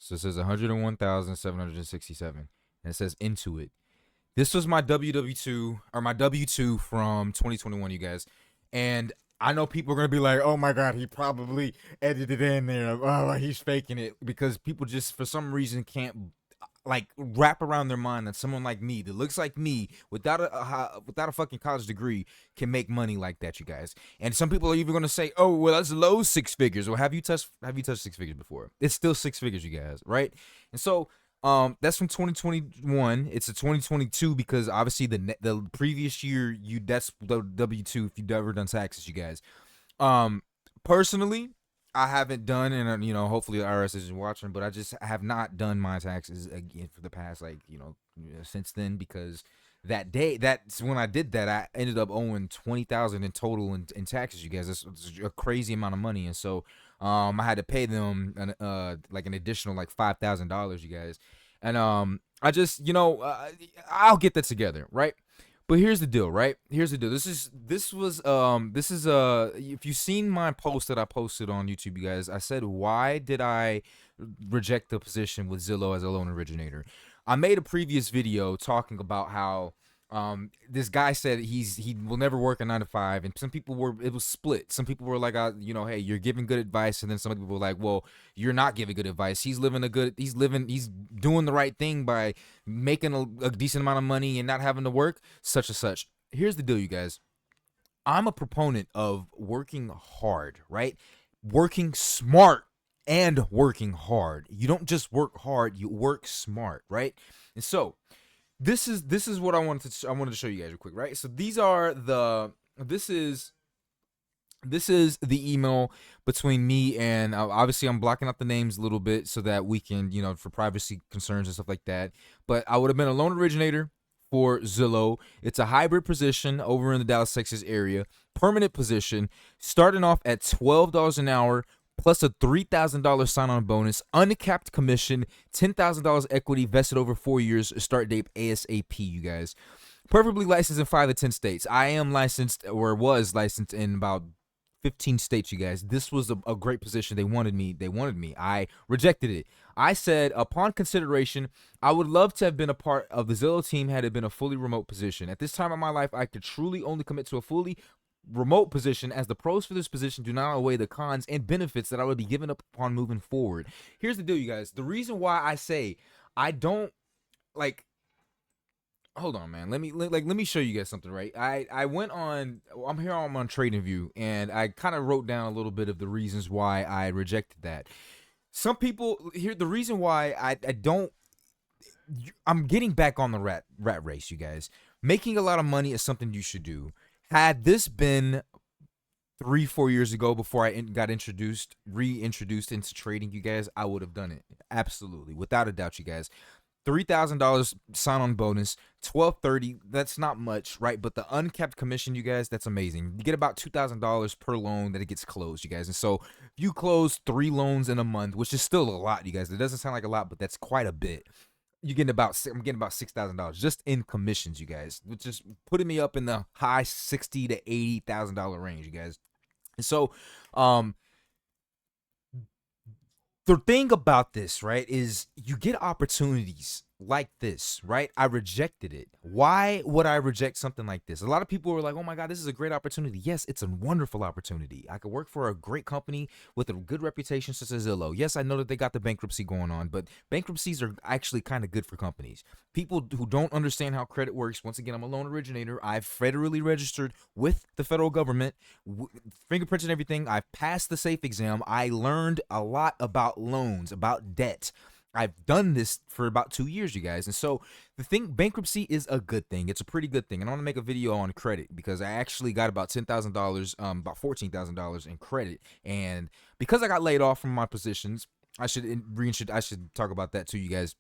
So it says 101,767. And it says Intuit. This was my WW2 or my W2 from 2021, you guys. And I know people are going to be like, oh my God, he probably edited in there. Oh, he's faking it. Because people just, for some reason, can't like wrap around their mind that someone like me that looks like me without a fucking college degree can make money like that, you guys. And some people are even going to say, oh, well, that's low six figures. Well, have you touched six figures before? It's still six figures, you guys, right? And so that's from 2021. It's a 2022 because obviously the previous year that's the W2 if you've ever done taxes, you guys. Um, Personally, I haven't done, and hopefully the IRS isn't watching, but I just have not done my taxes again for the past since then, because that's when I did that, I ended up owing 20,000 in total in taxes, you guys. That's a crazy amount of money, and so I had to pay them an additional like $5,000, you guys, and I just I'll get that together, right? But here's the deal, right? Here's the deal. This is if you've seen my post that I posted on YouTube, you guys, I said, why did I reject the position with Zillow as a loan originator? I made a previous video talking about how this guy said he will never work a 9 to 5, and some people it was split. Some people were like, hey, you're giving good advice, and then some people were like, well, you're not giving good advice. He's doing the right thing by making a decent amount of money and not having to work, such and such. Here's the deal, you guys. I'm a proponent of working hard, right? Working smart and working hard. You don't just work hard, you work smart, right? And so this is what I wanted to show you guys real quick, right? So this is the email between me and obviously I'm blocking out the names a little bit so that we can, for privacy concerns and stuff like that. But I would have been a loan originator for Zillow. It's a hybrid position over in the Dallas, Texas area, permanent position, starting off at $12 an hour, plus a $3,000 sign-on bonus, uncapped commission, $10,000 equity vested over 4 years, start date ASAP, you guys. Perfectly licensed in 5 to 10 states. I am licensed, or was licensed, in about 15 states, you guys. This was a great position. They wanted me. I rejected it. I said, upon consideration, I would love to have been a part of the Zillow team had it been a fully remote position. At this time of my life, I could truly only commit to a fully remote position, as the pros for this position do not outweigh the cons and benefits that I would be given up upon moving forward. Here's the deal, you guys. The reason why I say I don't like, hold on, man. Let me show you guys something, right? I'm on TradingView, and I kind of wrote down a little bit of the reasons why I rejected that. Some people here, the reason why I don't, I'm getting back on the rat race, you guys. Making a lot of money is something you should do. Had this been 3-4 years ago, before I got reintroduced into trading, you guys, I would have done it. Absolutely. Without a doubt, you guys. $3,000 sign-on bonus, $1,230. That's not much, right? But the uncapped commission, you guys, that's amazing. You get about $2,000 per loan that it gets closed, you guys. And so if you close 3 loans in a month, which is still a lot, you guys. It doesn't sound like a lot, but that's quite a bit. I'm getting about $6,000 just in commissions, you guys, which is putting me up in the high $60,000 to $80,000 range, you guys. And so, the thing about this, right, is you get opportunities like this, right? I rejected it. Why would I reject something like this? A lot of people were like, oh my God, this is a great opportunity. Yes, it's a wonderful opportunity. I could work for a great company with a good reputation such as Zillow. Yes, I know that they got the bankruptcy going on, but bankruptcies are actually kind of good for companies. People who don't understand how credit works, once again, I'm a loan originator. I've federally registered with the federal government, fingerprints and everything. I've passed the SAFE exam. I learned a lot about loans, about debt. I've done this for about 2 years, you guys. And so the thing, bankruptcy is a good thing. It's a pretty good thing. And I want to make a video on credit because I actually got about $10,000, about $14,000 in credit. And because I got laid off from my positions, I should talk about that too, you guys.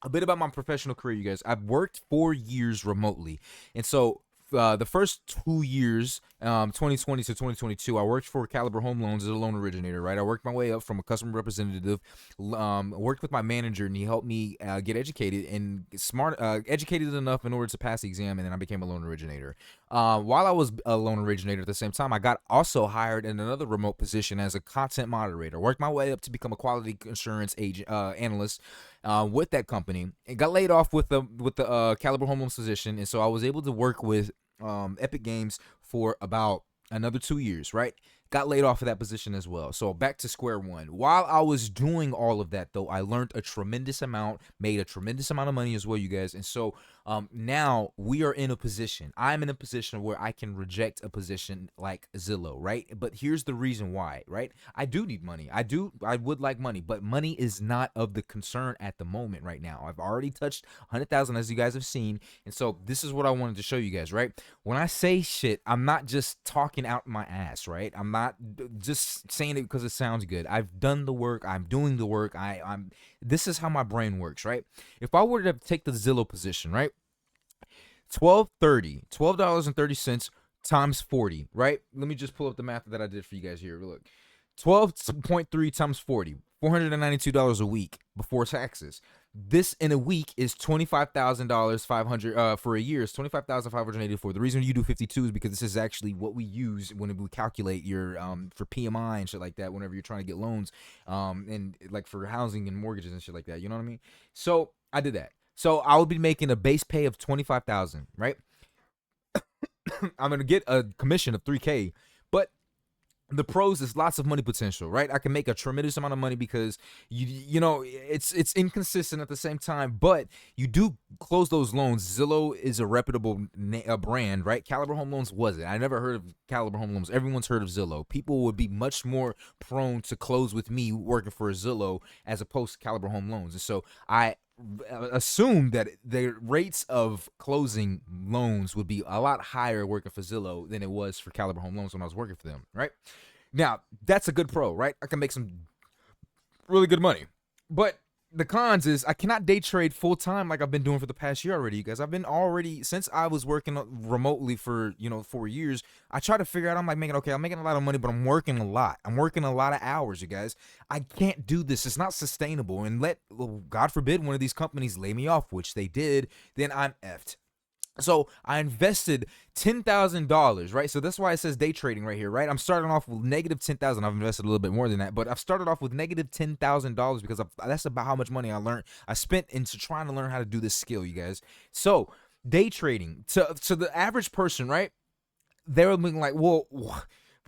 A bit about my professional career, you guys. I've worked 4 years remotely. And so the first 2 years, 2020 to 2022, I worked for Caliber Home Loans as a loan originator, right? I worked my way up from a customer representative, worked with my manager, and he helped me get educated and educated enough in order to pass the exam, and then I became a loan originator. While I was a loan originator at the same time, I got also hired in another remote position as a content moderator. Worked my way up to become a quality assurance agent analyst with that company, and got laid off with the Caliber Home Loans position. And so I was able to work with Epic Games for about another 2 years, right? Got laid off of that position as well. So back to square one. While I was doing all of that, though, I learned a tremendous amount, made a tremendous amount of money as well, you guys. And so now we are in a position. I'm in a position where I can reject a position like Zillow, right? But here's the reason why, right? I do need money. I would like money, but money is not of the concern at the moment right now. I've already touched 100,000, as you guys have seen. And so this is what I wanted to show you guys, right? When I say shit, I'm not just talking out my ass, right? I'm not just saying it because it sounds good. I've done the work. I'm doing the work. I'm. This is how my brain works, right? If I were to take the Zillow position, right? $12.30 times 40, right? Let me just pull up the math that I did for you guys here. Look, 12.3 times 40, $492 a week before taxes. This in a week is $25,000, 500 for a year is $25,584. The reason you do 52 is because this is actually what we use when we calculate your for PMI and shit like that. Whenever you're trying to get loans, and like for housing and mortgages and shit like that. You know what I mean? So I did that. So I would be making a base pay of $25,000, right? I'm gonna get a commission of $3K, but the pros is lots of money potential, right? I can make a tremendous amount of money because you know it's inconsistent at the same time, but you do close those loans. Zillow is a reputable brand, right? Caliber Home Loans wasn't. I never heard of Caliber Home Loans. Everyone's heard of Zillow. People would be much more prone to close with me working for Zillow as opposed to Caliber Home Loans, and so I assume that the rates of closing loans would be a lot higher working for Zillow than it was for Caliber Home Loans when I was working for them, right? Now, that's a good pro, right? I can make some really good money. But the cons is I cannot day trade full time like I've been doing for the past year already, you guys. I've been already, since I was working remotely for 4 years, I try to figure out, I'm like I'm making a lot of money, but I'm working a lot. I'm working a lot of hours, you guys. I can't do this. It's not sustainable. And God forbid, one of these companies lay me off, which they did, then I'm effed. So I invested $10,000, right? So that's why it says day trading right here, right? I'm starting off with negative 10,000. I've invested a little bit more than that, but I've started off with negative $10,000 because that's about how much money I spent into trying to learn how to do this skill, you guys. So day trading to the average person, right? They're looking like, well,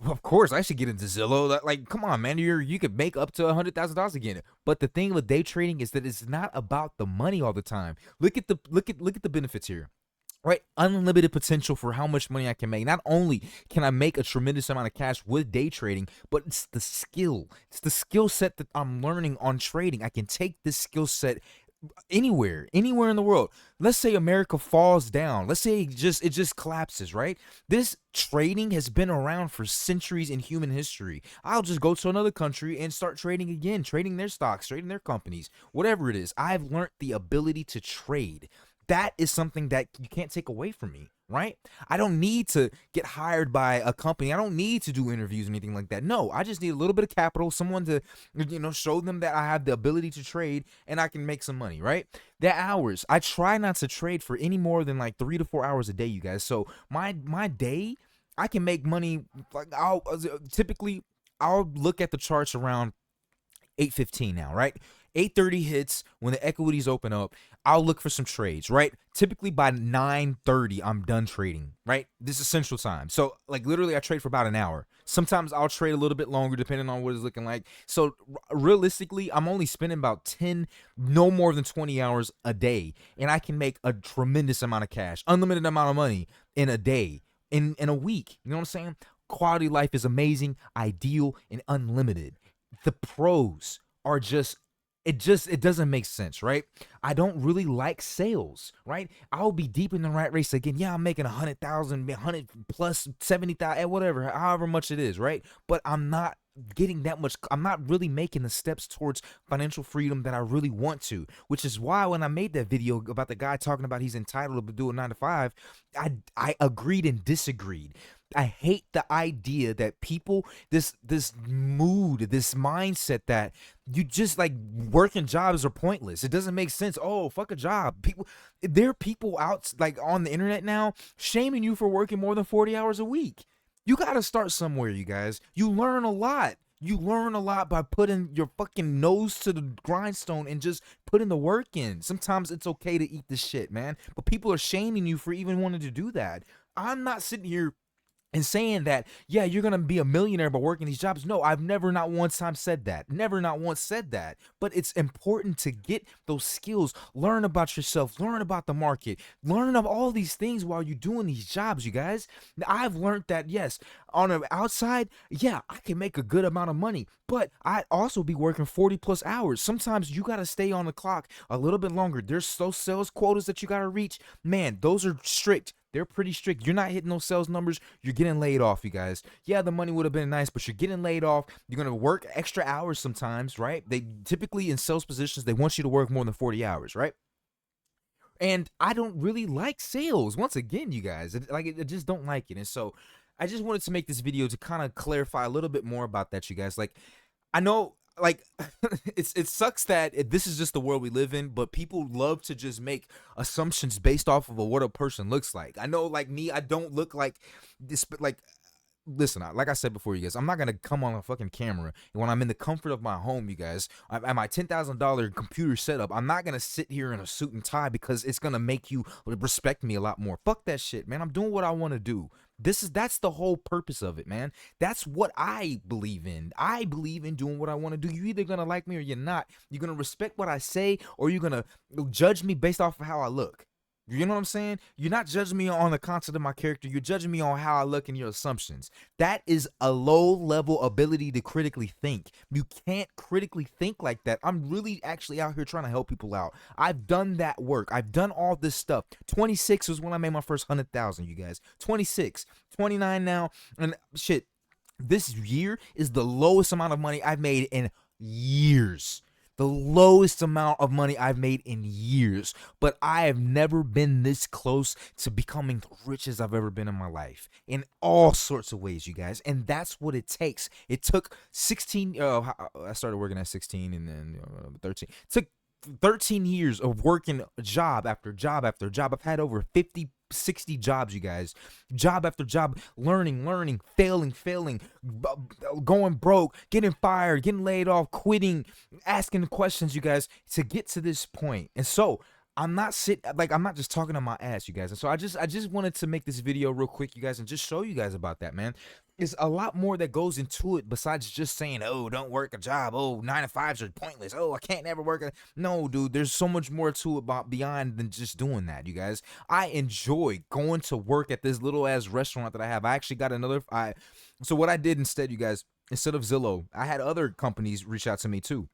of course I should get into Zillow. Like, come on, man, you could make up to $100,000 again. But the thing with day trading is that it's not about the money all the time. Look at the benefits here. Right, unlimited potential for how much money I can make. Not only can I make a tremendous amount of cash with day trading, but it's the skill. It's the skill set that I'm learning on trading. I can take this skill set anywhere in the world. Let's say America falls down. Let's say it just collapses, right? This trading has been around for centuries in human history. I'll just go to another country and start trading again, trading their stocks, trading their companies, whatever it is. I've learned the ability to trade. That is something that you can't take away from me, right? I don't need to get hired by a company. I don't need to do interviews or anything like that. No, I just need a little bit of capital, someone to, show them that I have the ability to trade and I can make some money, right? The hours, I try not to trade for any more than like 3 to 4 hours a day, you guys. So my day, I can make money. Like I'll look at the charts around 8:15 now, right? 8:30 hits when the equities open up. I'll look for some trades, right? Typically by 9:30, I'm done trading, right? This is Central Time. So like literally I trade for about an hour. Sometimes I'll trade a little bit longer depending on what it's looking like. So realistically, I'm only spending about 10, no more than 20 hours a day. And I can make a tremendous amount of cash, unlimited amount of money in a day, in a week. You know what I'm saying? Quality life is amazing, ideal, and unlimited. The pros are it doesn't make sense, right? I don't really like sales, right? I'll be deep in the rat race again. Yeah, I'm making 100,000, 100 plus 70,000, whatever, however much it is, right? But I'm not getting that much, I'm not really making the steps towards financial freedom that I really want to, which is why when I made that video about the guy talking about he's entitled to do a 9 to 5, I agreed and disagreed. I hate the idea that people, this mood, this mindset that you just like working jobs are pointless. It doesn't make sense. Oh, fuck a job. There are people out like on the internet now shaming you for working more than 40 hours a week. You got to start somewhere, you guys. You learn a lot. You learn a lot by putting your fucking nose to the grindstone and just putting the work in. Sometimes it's okay to eat the shit, man. But people are shaming you for even wanting to do that. I'm not sitting here and saying that, yeah, you're gonna be a millionaire by working these jobs. No, I've never not once time said that. Never not once said that. But it's important to get those skills, learn about yourself, learn about the market, learn of all these things while you're doing these jobs, you guys. I've learned that, yes, on the outside, yeah, I can make a good amount of money, but I'd also be working 40 plus hours. Sometimes you gotta stay on the clock a little bit longer. There's those sales quotas that you gotta reach. Man, those are strict. They're pretty strict. You're not hitting those sales numbers, you're getting laid off, you guys. Yeah, the money would have been nice, but you're getting laid off. You're going to work extra hours sometimes, right? They typically in sales positions, they want you to work more than 40 hours, right? And I don't really like sales. Once again, you guys, I just don't like it. And so I just wanted to make this video to kind of clarify a little bit more about that, you guys. Like, I know, like, it sucks that this is just the world we live in, but people love to just make assumptions based off of what a person looks like. I know, like me, I don't look like this, but like, listen, like I said before, you guys, I'm not gonna come on a fucking camera and when I'm in the comfort of my home, you guys, at my $10,000 computer setup, I'm not gonna sit here in a suit and tie because it's gonna make you respect me a lot more. Fuck that shit, man. I'm doing what I want to do. That's the whole purpose of it, man. That's what I believe in. I believe in doing what I want to do. You either gonna like me or you're not. You're gonna respect what I say or you're gonna judge me based off of how I look. You know what I'm saying? You're not judging me on the content of my character. You're judging me on how I look and your assumptions. That is a low-level ability to critically think. You can't critically think like that. I'm really actually out here trying to help people out. I've done that work. I've done all this stuff. 26 was when I made my first 100,000, you guys. 26, 29 now, and shit. This year is the lowest amount of money I've made in years. The lowest amount of money I've made in years, but I have never been this close to becoming the richest I've ever been in my life in all sorts of ways, you guys. And that's what it takes. It took 16, I started working at 16 and then 13. It took 13 years of working job after job after job. I've had over 50, 60 jobs, you guys. Job after job, learning, failing, going broke, getting fired, getting laid off, quitting, asking questions, you guys, to get to this point. And so I'm not just talking on my ass, you guys. And so I just wanted to make this video real quick, you guys, and just show you guys about that, man. There's a lot more that goes into it besides just saying, oh, don't work a job. Oh, 9 to 5s are pointless. Oh, I can't never work. No, dude, there's so much more to it beyond than just doing that, you guys. I enjoy going to work at this little ass restaurant that I have. I actually got so what I did instead, you guys, instead of Zillow, I had other companies reach out to me too.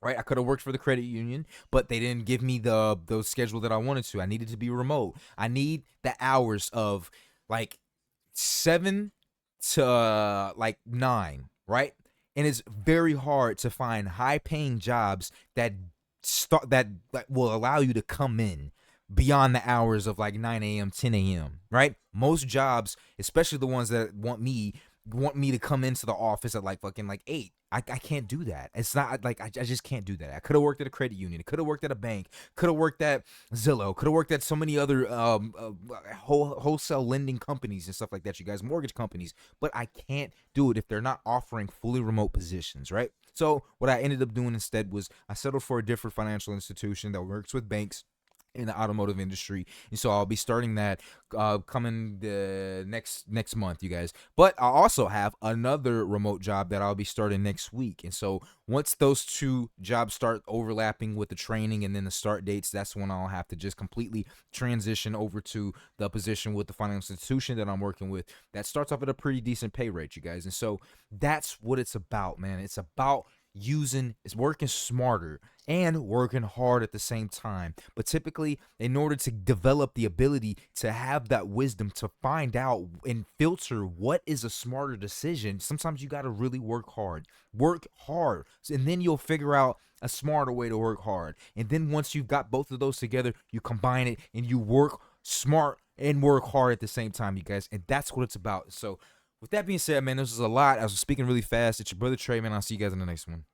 Right, I could have worked for the credit union, but they didn't give me the schedule that I wanted to. I needed to be remote. I need the hours of like 7 to like 9, right? And it's very hard to find high-paying jobs that will allow you to come in beyond the hours of like 9 a.m., 10 a.m., right? Most jobs, especially the ones that want me to come into the office at like fucking like 8. I can't do that. It's not like I just can't do that. I could have worked at a credit union. I could have worked at a bank. Could have worked at Zillow. Could have worked at so many other wholesale lending companies and stuff like that, you guys, mortgage companies. But I can't do it if they're not offering fully remote positions, right? So what I ended up doing instead was I settled for a different financial institution that works with banks in the automotive industry, and so I'll be starting that coming the next month, you guys. But I also have another remote job that I'll be starting next week, and so once those two jobs start overlapping with the training and then the start dates, that's when I'll have to just completely transition over to the position with the financial institution that I'm working with that starts off at a pretty decent pay rate, you guys. And so that's what it's about, man. It's about is working smarter and working hard at the same time. But typically, in order to develop the ability to have that wisdom to find out and filter what is a smarter decision, sometimes you got to really work hard. Work hard. And then you'll figure out a smarter way to work hard. And then once you've got both of those together, you combine it and you work smart and work hard at the same time, you guys. And that's what it's about. So with that being said, man, this is a lot. I was speaking really fast. It's your brother Trey, man. I'll see you guys in the next one.